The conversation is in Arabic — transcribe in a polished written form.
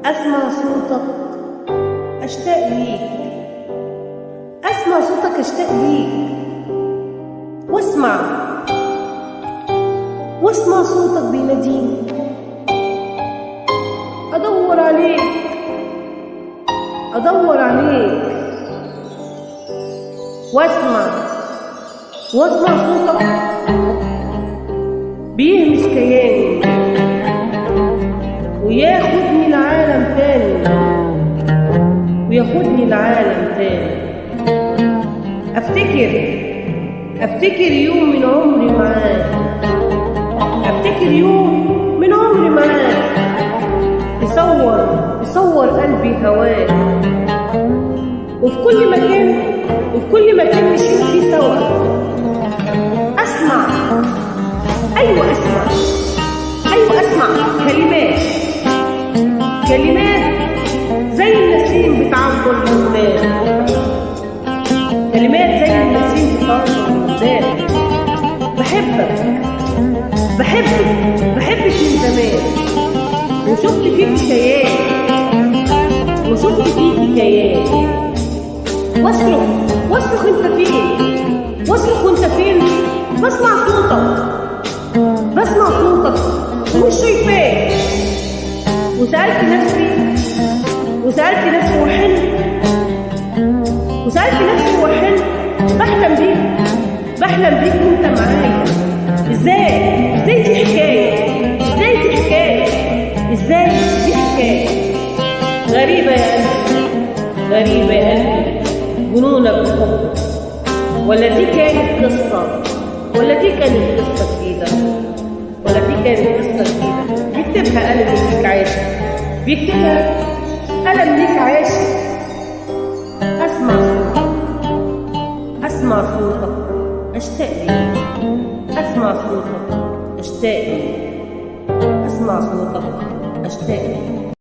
أسمع صوتك أشتاق ليك، أسمع صوتك أشتاق ليك، واسمع صوتك بيناديني، أدور عليك واسمع صوتك بيهمس كياني وياخدني لعالم تاني، افتكر يوم من عمري معاك، يصور قلبي هواك، وفي كل مكان نشيل فيه سوا. اسمع كلمات زي النسيم بتعبر الودان، بحبك من زمان، وشفت فيك حكايات، واصرخ انت فين، بسمع صوتك ومش شايفاك، وسألت نفسي وحلم بحلم بيك وانت معايا. ازاي دي حكاية غريبة يا قلبي، جنونة بالحب، ولا دي كانت قصة جديدة، بيكتبها قلم ليك عاشق، أسمع صوتك أشتاق ليك،